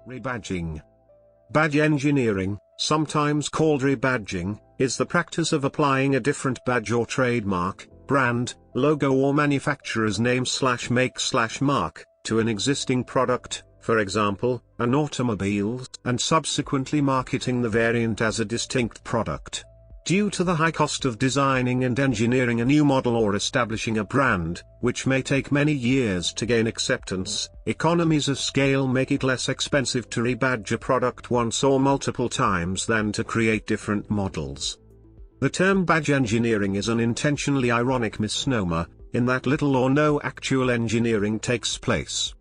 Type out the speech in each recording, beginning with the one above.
Rebadging. Badge engineering, sometimes called rebadging, is the practice of applying a different badge or trademark, brand, logo or manufacturer's name/make/mark, to an existing product, for example, an automobile, and subsequently marketing the variant as a distinct product. Due to the high cost of designing and engineering a new model or establishing a brand, which may take many years to gain acceptance, economies of scale make it less expensive to rebadge a product once or multiple times than to create different models. The term badge engineering is an intentionally ironic misnomer, in that little or no actual engineering takes place.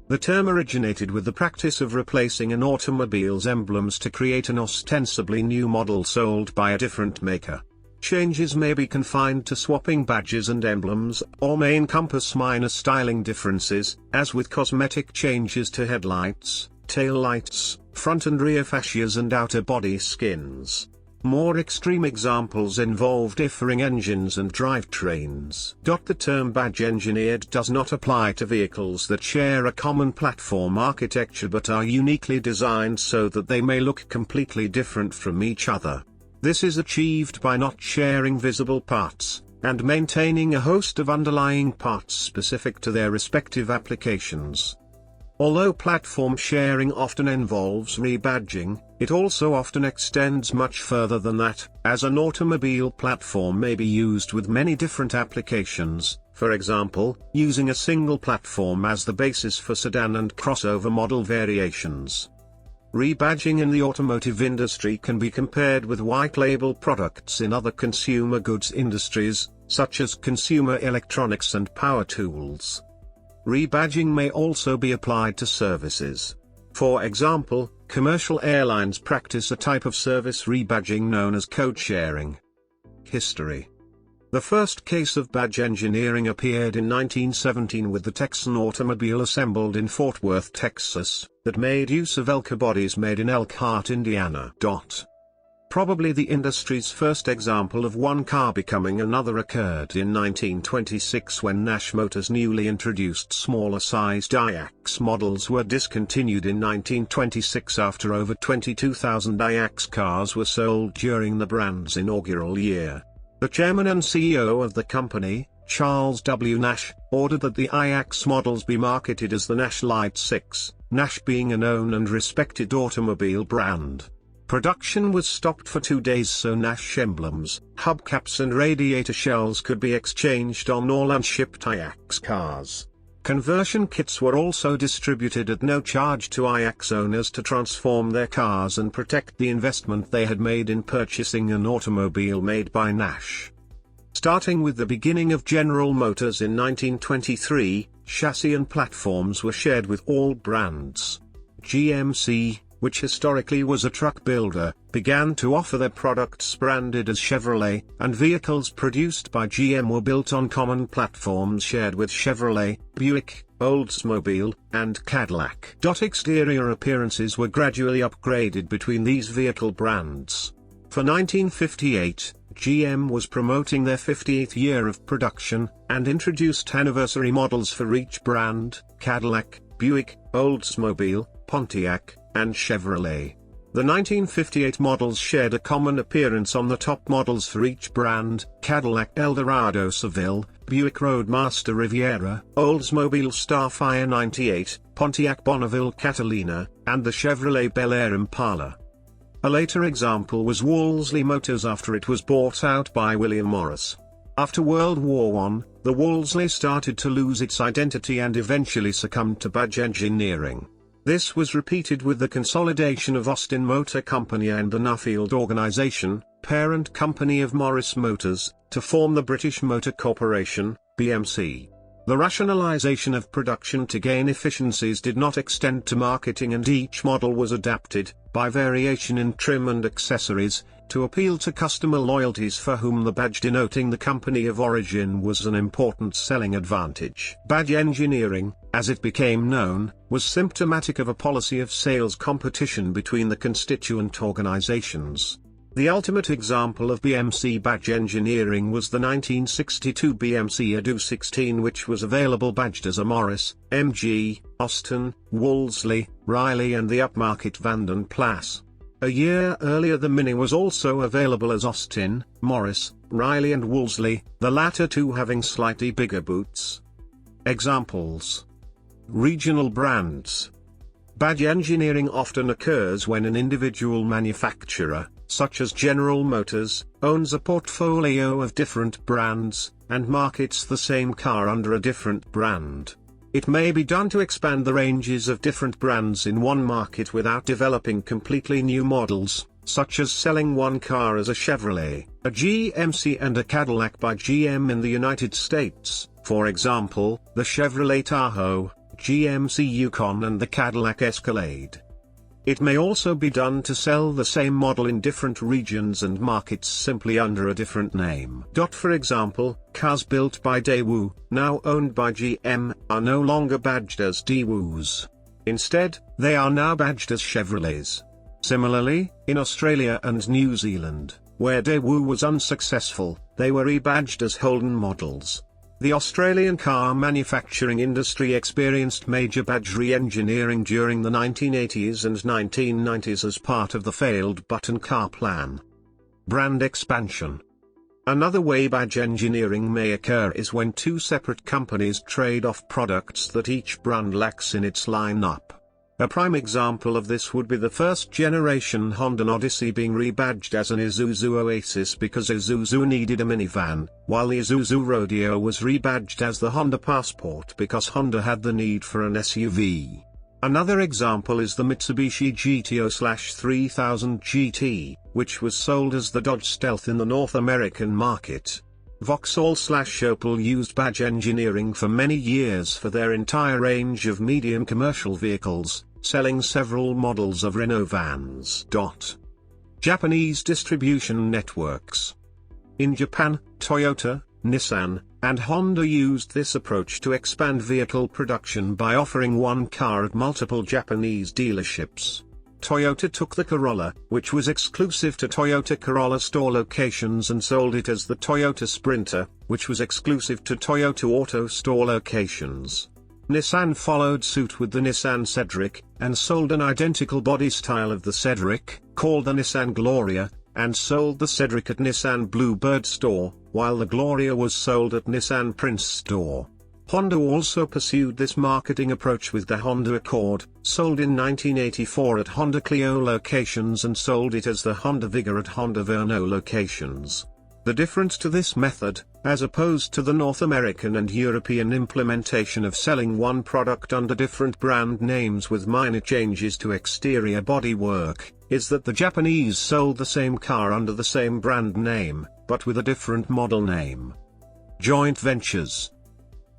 The term originated with the practice of replacing an automobile's emblems to create an ostensibly new model sold by a different maker. Changes may be confined to swapping badges and emblems, or may encompass minor styling differences, as with cosmetic changes to headlights, taillights, front and rear fascias and outer body skins. More extreme examples involve differing engines and drivetrains. The term badge engineered does not apply to vehicles that share a common platform architecture but are uniquely designed so that they may look completely different from each other. This is achieved by not sharing visible parts, and maintaining a host of underlying parts specific to their respective applications. Although platform sharing often involves rebadging, it also often extends much further than that, as an automobile platform may be used with many different applications, for example, using a single platform as the basis for sedan and crossover model variations. Rebadging in the automotive industry can be compared with white label products in other consumer goods industries, such as consumer electronics and power tools. Rebadging may also be applied to services. For example, commercial airlines practice a type of service rebadging known as code sharing. History. The first case of badge engineering appeared in 1917 with the Texan automobile assembled in Fort Worth, Texas, that made use of Elka bodies made in Elkhart, Indiana. Probably the industry's first example of one car becoming another occurred in 1926 when Nash Motors' newly introduced smaller-sized iAX models were discontinued in 1926 after over 22,000 iAX cars were sold during the brand's inaugural year. The chairman and CEO of the company, Charles W. Nash, ordered that the iAX models be marketed as the Nash Light 6, Nash being a known and respected automobile brand. Production was stopped for 2 days so Nash emblems, hubcaps and radiator shells could be exchanged on all unshipped iAX cars. Conversion kits were also distributed at no charge to iAX owners to transform their cars and protect the investment they had made in purchasing an automobile made by Nash. Starting with the beginning of General Motors in 1923, chassis and platforms were shared with all brands. GMC, which historically was a truck builder, began to offer their products branded as Chevrolet, and vehicles produced by GM were built on common platforms shared with Chevrolet, Buick, Oldsmobile, and Cadillac. Exterior appearances were gradually upgraded between these vehicle brands. For 1958, GM was promoting their 50th year of production, and introduced anniversary models for each brand: Cadillac, Buick, Oldsmobile, Pontiac, and Chevrolet. The 1958 models shared a common appearance on the top models for each brand: Cadillac Eldorado Seville, Buick Roadmaster Riviera, Oldsmobile Starfire 98, Pontiac Bonneville Catalina, and the Chevrolet Bel Air Impala. A later example was Wolseley Motors after it was bought out by William Morris. After World War I, the Wolseley started to lose its identity and eventually succumbed to badge engineering. This was repeated with the consolidation of Austin Motor Company and the Nuffield Organization, parent company of Morris Motors, to form the British Motor Corporation, BMC. The rationalization of production to gain efficiencies did not extend to marketing, and each model was adapted, by variation in trim and accessories, to appeal to customer loyalties for whom the badge denoting the company of origin was an important selling advantage. Badge engineering, as it became known, was symptomatic of a policy of sales competition between the constituent organizations. The ultimate example of BMC badge engineering was the 1962 BMC Ado 16, which was available badged as a Morris, MG, Austin, Wolseley, Riley and the upmarket Vanden Plas. A year earlier the Mini was also available as Austin, Morris, Riley and Wolseley, the latter two having slightly bigger boots. Examples: regional brands. Badge engineering often occurs when an individual manufacturer, such as General Motors, owns a portfolio of different brands, and markets the same car under a different brand. It may be done to expand the ranges of different brands in one market without developing completely new models, such as selling one car as a Chevrolet, a GMC and a Cadillac by GM in the United States, for example, the Chevrolet Tahoe, GMC Yukon and the Cadillac Escalade. It may also be done to sell the same model in different regions and markets simply under a different name. For example, cars built by Daewoo, now owned by GM, are no longer badged as Daewoos. Instead, they are now badged as Chevrolets. Similarly, in Australia and New Zealand, where Daewoo was unsuccessful, they were rebadged as Holden models. The Australian car manufacturing industry experienced major badge re-engineering during the 1980s and 1990s as part of the failed button car plan. Brand expansion. Another way badge engineering may occur is when two separate companies trade off products that each brand lacks in its lineup. A prime example of this would be the first-generation Honda Odyssey being rebadged as an Isuzu Oasis because Isuzu needed a minivan, while the Isuzu Rodeo was rebadged as the Honda Passport because Honda had the need for an SUV. Another example is the Mitsubishi GTO/3000 GT, which was sold as the Dodge Stealth in the North American market. Vauxhall/Opel used badge engineering for many years for their entire range of medium commercial vehicles, selling several models of Renault vans. Japanese distribution networks. In Japan, Toyota, Nissan, and Honda used this approach to expand vehicle production by offering one car at multiple Japanese dealerships. Toyota took the Corolla, which was exclusive to Toyota Corolla store locations, and sold it as the Toyota Sprinter, which was exclusive to Toyota Auto store locations. Nissan followed suit with the Nissan Cedric, and sold an identical body style of the Cedric, called the Nissan Gloria, and sold the Cedric at Nissan Bluebird store, while the Gloria was sold at Nissan Prince store. Honda also pursued this marketing approach with the Honda Accord, sold in 1984 at Honda Clio locations, and sold it as the Honda Vigor at Honda Verno locations. The difference to this method, as opposed to the North American and European implementation of selling one product under different brand names with minor changes to exterior bodywork, is that the Japanese sold the same car under the same brand name, but with a different model name. Joint ventures.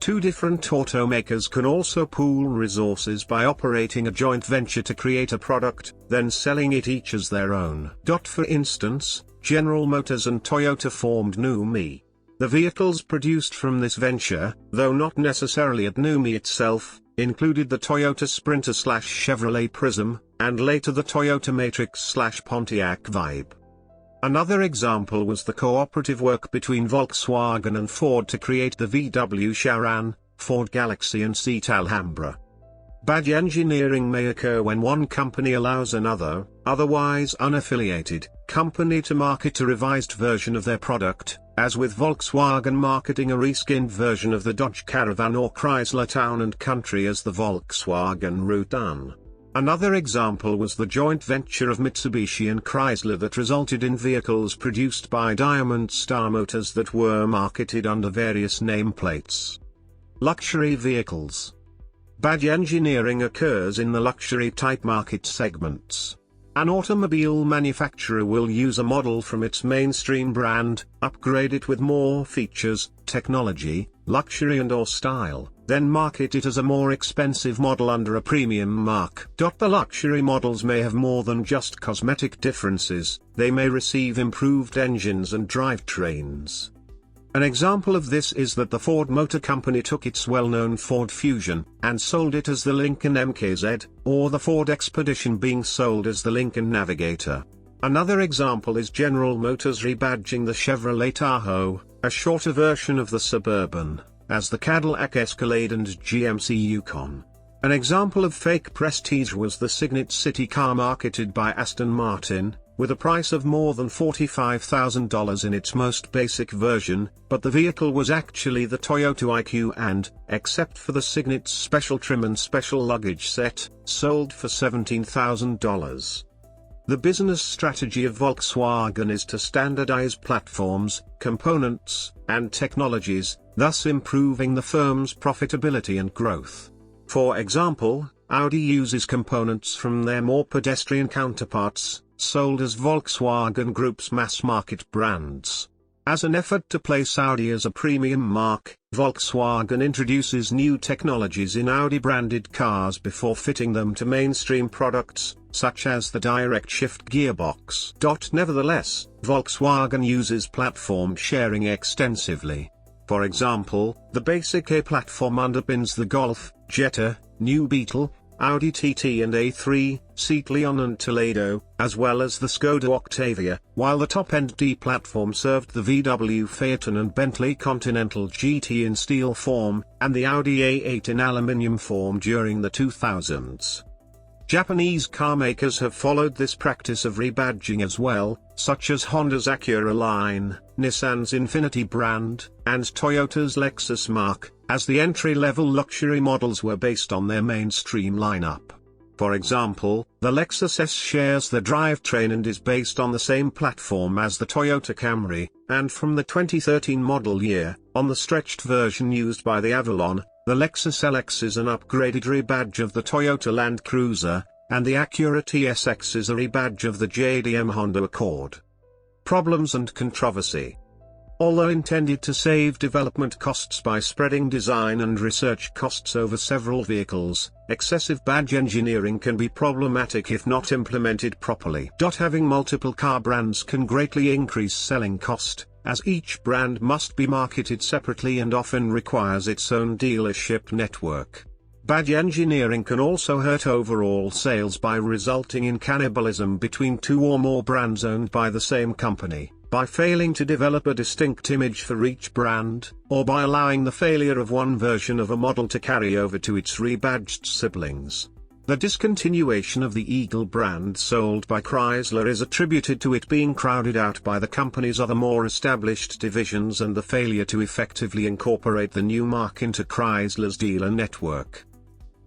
Two different automakers can also pool resources by operating a joint venture to create a product, then selling it each as their own. For instance, General Motors and Toyota formed NUMI. The vehicles produced from this venture, though not necessarily at NUMI itself, included the Toyota Sprinter/Chevrolet Prism, and later the Toyota Matrix/Pontiac Vibe. Another example was the cooperative work between Volkswagen and Ford to create the VW Charan, Ford Galaxy and Seat Alhambra. Badge engineering may occur when one company allows another, otherwise unaffiliated, company to market a revised version of their product, as with Volkswagen marketing a reskinned version of the Dodge Caravan or Chrysler Town & Country as the Volkswagen Routan. Another example was the joint venture of Mitsubishi and Chrysler that resulted in vehicles produced by Diamond Star Motors that were marketed under various nameplates. Luxury vehicles. Badge engineering occurs in the luxury type market segments. An automobile manufacturer will use a model from its mainstream brand, upgrade it with more features, technology, luxury and/or style, then market it as a more expensive model under a premium marque. The luxury models may have more than just cosmetic differences, they may receive improved engines and drivetrains. An example of this is that the Ford Motor Company took its well-known Ford Fusion, and sold it as the Lincoln MKZ, or the Ford Expedition being sold as the Lincoln Navigator. Another example is General Motors rebadging the Chevrolet Tahoe, a shorter version of the Suburban, as the Cadillac Escalade and GMC Yukon. An example of fake prestige was the Signet City car marketed by Aston Martin, with a price of more than $45,000 in its most basic version, but the vehicle was actually the Toyota IQ and, except for the Signet's special trim and special luggage set, sold for $17,000. The business strategy of Volkswagen is to standardize platforms, components, and technologies, thus improving the firm's profitability and growth. For example, Audi uses components from their more pedestrian counterparts, sold as Volkswagen Group's mass-market brands. As an effort to place Audi as a premium marque, Volkswagen introduces new technologies in Audi-branded cars before fitting them to mainstream products, such as the direct shift gearbox. Nevertheless, Volkswagen uses platform sharing extensively. For example, the basic A platform underpins the Golf, Jetta, New Beetle, Audi TT and A3, Seat Leon and Toledo, as well as the Skoda Octavia, while the top-end D platform served the VW Phaeton and Bentley Continental GT in steel form, and the Audi A8 in aluminium form during the 2000s. Japanese car makers have followed this practice of rebadging as well, such as Honda's Acura line, Nissan's Infiniti brand, and Toyota's Lexus marque, as the entry-level luxury models were based on their mainstream lineup. For example, the Lexus S shares the drivetrain and is based on the same platform as the Toyota Camry, and from the 2013 model year, on the stretched version used by the Avalon, the Lexus LX is an upgraded rebadge of the Toyota Land Cruiser, and the Acura TSX is a rebadge of the JDM Honda Accord. Problems and controversy. Although intended to save development costs by spreading design and research costs over several vehicles, excessive badge engineering can be problematic if not implemented properly. Having multiple car brands can greatly increase selling cost, as each brand must be marketed separately and often requires its own dealership network. Badge engineering can also hurt overall sales by resulting in cannibalism between two or more brands owned by the same company, by failing to develop a distinct image for each brand, or by allowing the failure of one version of a model to carry over to its rebadged siblings. The discontinuation of the Eagle brand sold by Chrysler is attributed to it being crowded out by the company's other more established divisions and the failure to effectively incorporate the new marque into Chrysler's dealer network.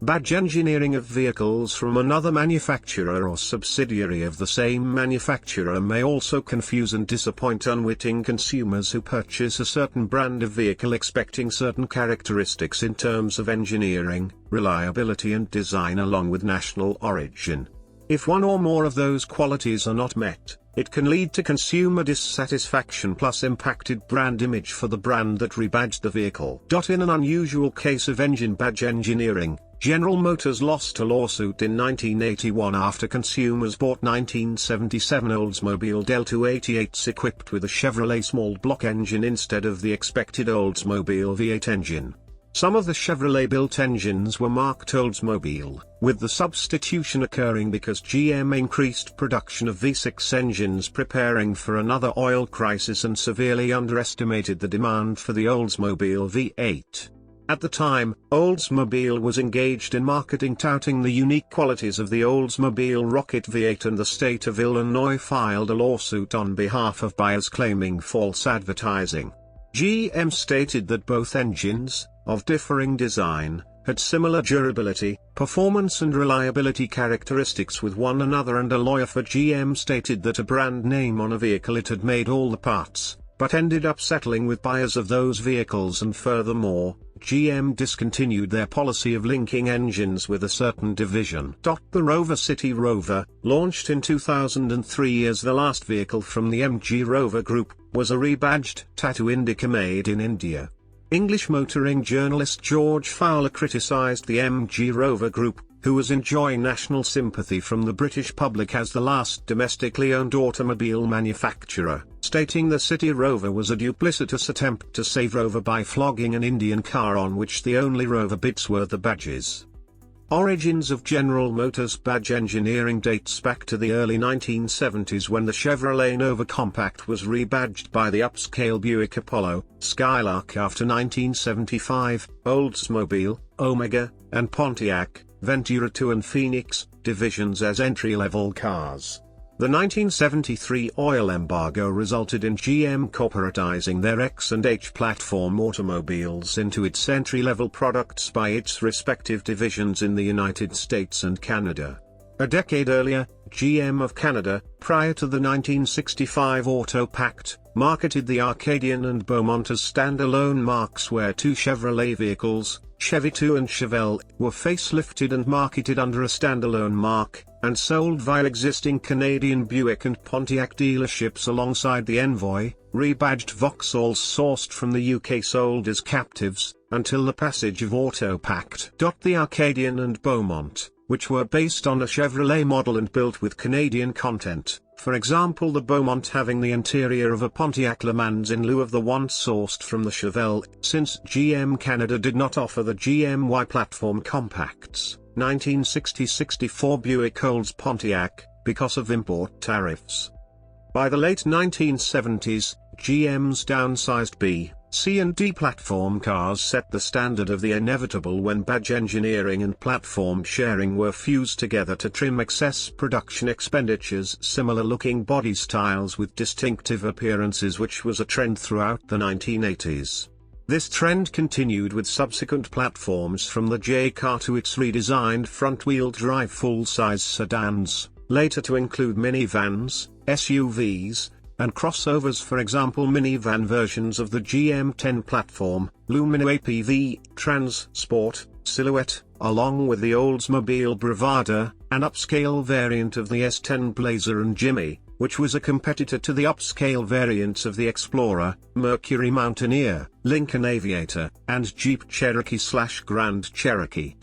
Badge engineering of vehicles from another manufacturer or subsidiary of the same manufacturer may also confuse and disappoint unwitting consumers who purchase a certain brand of vehicle expecting certain characteristics in terms of engineering, reliability and design along with national origin. If one or more of those qualities are not met, it can lead to consumer dissatisfaction plus impacted brand image for the brand that rebadged the vehicle. In an unusual case of engine badge engineering, General Motors lost a lawsuit in 1981 after consumers bought 1977 Oldsmobile Del 288s equipped with a Chevrolet small block engine instead of the expected Oldsmobile V8 engine. Some of the Chevrolet-built engines were marked Oldsmobile, with the substitution occurring because GM increased production of V6 engines preparing for another oil crisis and severely underestimated the demand for the Oldsmobile V8. At the time, Oldsmobile was engaged in marketing touting the unique qualities of the Oldsmobile Rocket V8 and the state of Illinois filed a lawsuit on behalf of buyers claiming false advertising. GM stated that both engines, of differing design, had similar durability, performance and reliability characteristics with one another, and a lawyer for GM stated that a brand name on a vehicle it had made all the parts, but ended up settling with buyers of those vehicles, and furthermore, GM discontinued their policy of linking engines with a certain division. The Rover City Rover, launched in 2003 as the last vehicle from the MG Rover Group, was a rebadged Tata Indica made in India. English motoring journalist George Fowler criticised the MG Rover Group, who was enjoying national sympathy from the British public as the last domestically owned automobile manufacturer, stating the City Rover was a duplicitous attempt to save Rover by flogging an Indian car on which the only Rover bits were the badges. Origins of General Motors badge engineering dates back to the early 1970s when the Chevrolet Nova Compact was rebadged by the upscale Buick Apollo, Skylark after 1975, Oldsmobile, Omega, and Pontiac, Ventura 2 and Phoenix divisions as entry-level cars. The 1973 oil embargo resulted in GM corporatizing their X and H platform automobiles into its entry-level products by its respective divisions in the United States and Canada. A decade earlier, GM of Canada, prior to the 1965 Auto Pact, marketed the Arcadian and Beaumont as standalone marques where two Chevrolet vehicles, Chevy 2 and Chevelle, were facelifted and marketed under a standalone marque, and sold via existing Canadian Buick and Pontiac dealerships alongside the Envoy, rebadged Vauxhalls sourced from the UK sold as captives, until the passage of Auto Pact. The Arcadian and Beaumont, which were based on a Chevrolet model and built with Canadian content, for example the Beaumont having the interior of a Pontiac Le Mans in lieu of the one sourced from the Chevelle, since GM Canada did not offer the GMY platform compacts. 1960-64 Buick holds Pontiac, because of import tariffs. By the late 1970s, GM's downsized B, C and D platform cars set the standard of the inevitable when badge engineering and platform sharing were fused together to trim excess production expenditures. Similar-looking body styles with distinctive appearances, which was a trend throughout the 1980s. This trend continued with subsequent platforms from the J car to its redesigned front-wheel drive full-size sedans, later to include minivans, SUVs, and crossovers, for example minivan versions of the GM10 platform, Lumino APV, Trans Sport, Silhouette, along with the Oldsmobile Bravada, an upscale variant of the S10 Blazer and Jimmy, which was a competitor to the upscale variants of the Explorer, Mercury Mountaineer, Lincoln Aviator, and Jeep Cherokee/Grand Cherokee.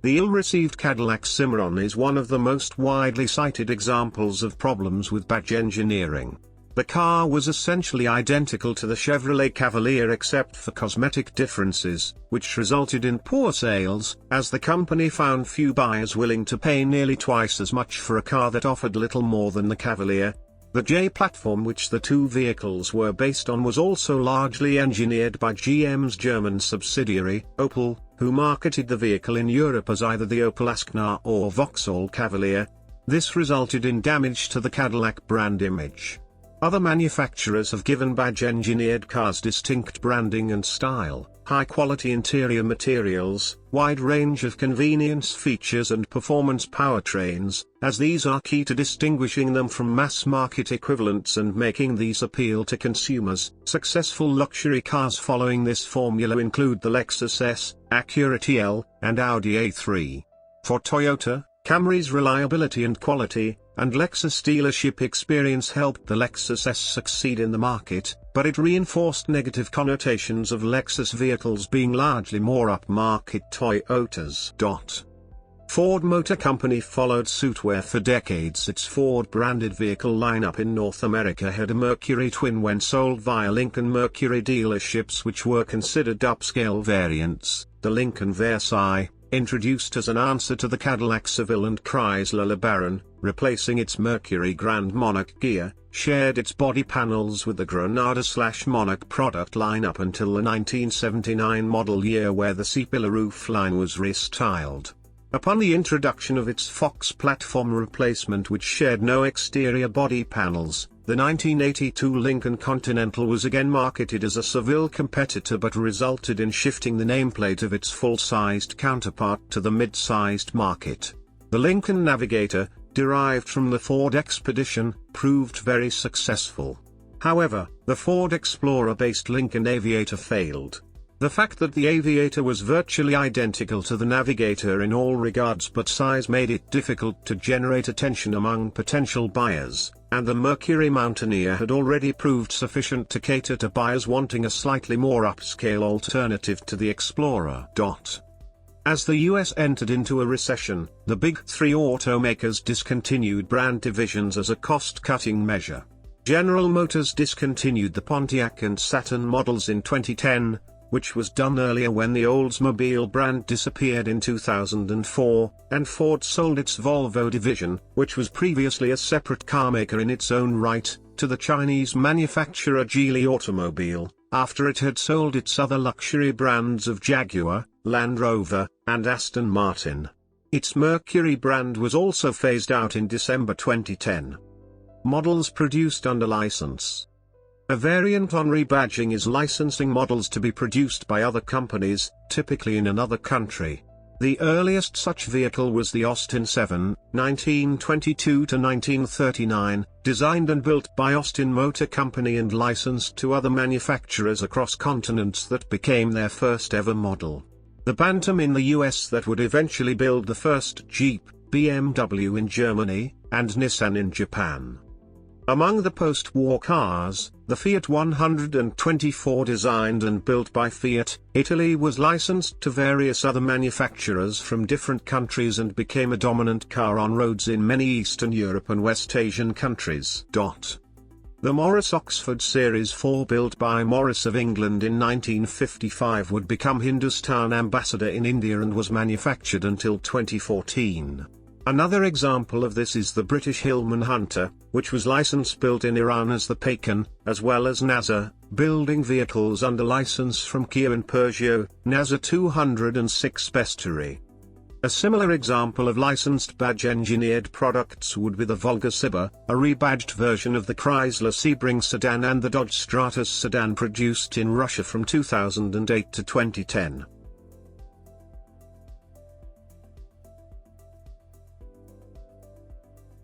The ill-received Cadillac Cimarron is one of the most widely cited examples of problems with badge engineering. The car was essentially identical to the Chevrolet Cavalier except for cosmetic differences, which resulted in poor sales, as the company found few buyers willing to pay nearly twice as much for a car that offered little more than the Cavalier. The J platform, which the two vehicles were based on, was also largely engineered by GM's German subsidiary, Opel, who marketed the vehicle in Europe as either the Opel Ascona or Vauxhall Cavalier. This resulted in damage to the Cadillac brand image. Other manufacturers have given badge-engineered cars distinct branding and style, high-quality interior materials, wide range of convenience features and performance powertrains, as these are key to distinguishing them from mass-market equivalents and making these appeal to consumers. Successful luxury cars following this formula include the Lexus S, Acura TL, and Audi A3. For Toyota, Camry's reliability and quality, and Lexus dealership experience helped the Lexus S succeed in the market, but it reinforced negative connotations of Lexus vehicles being largely more upmarket Toyotas. Ford Motor Company followed suit where for decades its Ford-branded vehicle lineup in North America had a Mercury twin when sold via Lincoln Mercury dealerships, which were considered upscale variants. The Lincoln Versailles, introduced as an answer to the Cadillac Seville and Chrysler LeBaron, replacing its Mercury Grand Monarch gear, shared its body panels with the Granada/Monarch product lineup until the 1979 model year, where the C-pillar roofline was restyled. Upon the introduction of its Fox platform replacement, which shared no exterior body panels, the 1982 Lincoln Continental was again marketed as a Seville competitor but resulted in shifting the nameplate of its full-sized counterpart to the mid-sized market. The Lincoln Navigator, derived from the Ford Expedition, proved very successful. However, the Ford Explorer-based Lincoln Aviator failed. The fact that the Aviator was virtually identical to the Navigator in all regards but size made it difficult to generate attention among potential buyers, and the Mercury Mountaineer had already proved sufficient to cater to buyers wanting a slightly more upscale alternative to the Explorer. As the US entered into a recession, the big three automakers discontinued brand divisions as a cost-cutting measure. General Motors discontinued the Pontiac and Saturn models in 2010, which was done earlier when the Oldsmobile brand disappeared in 2004, and Ford sold its Volvo division, which was previously a separate carmaker in its own right, to the Chinese manufacturer Geely Automobile, after it had sold its other luxury brands of Jaguar, Land Rover, and Aston Martin. Its Mercury brand was also phased out in December 2010. Models produced under license. A variant on rebadging is licensing models to be produced by other companies, typically in another country. The earliest such vehicle was the Austin 7, 1922–1939, designed and built by Austin Motor Company and licensed to other manufacturers across continents that became their first ever model. The Bantam in the US that would eventually build the first Jeep, BMW in Germany, and Nissan in Japan. Among the post-war cars, the Fiat 124 designed and built by Fiat, Italy was licensed to various other manufacturers from different countries and became a dominant car on roads in many Eastern Europe and West Asian countries. The Morris Oxford Series 4 built by Morris of England in 1955 would become Hindustan Ambassador in India and was manufactured until 2014. Another example of this is the British Hillman Hunter, which was license-built in Iran as the Pacan, as well as NASA, building vehicles under license from Kia and Peugeot, NASA 206 Besturi. A similar example of licensed badge-engineered products would be the Volga Siba, a rebadged version of the Chrysler Sebring sedan and the Dodge Stratus sedan produced in Russia from 2008 to 2010.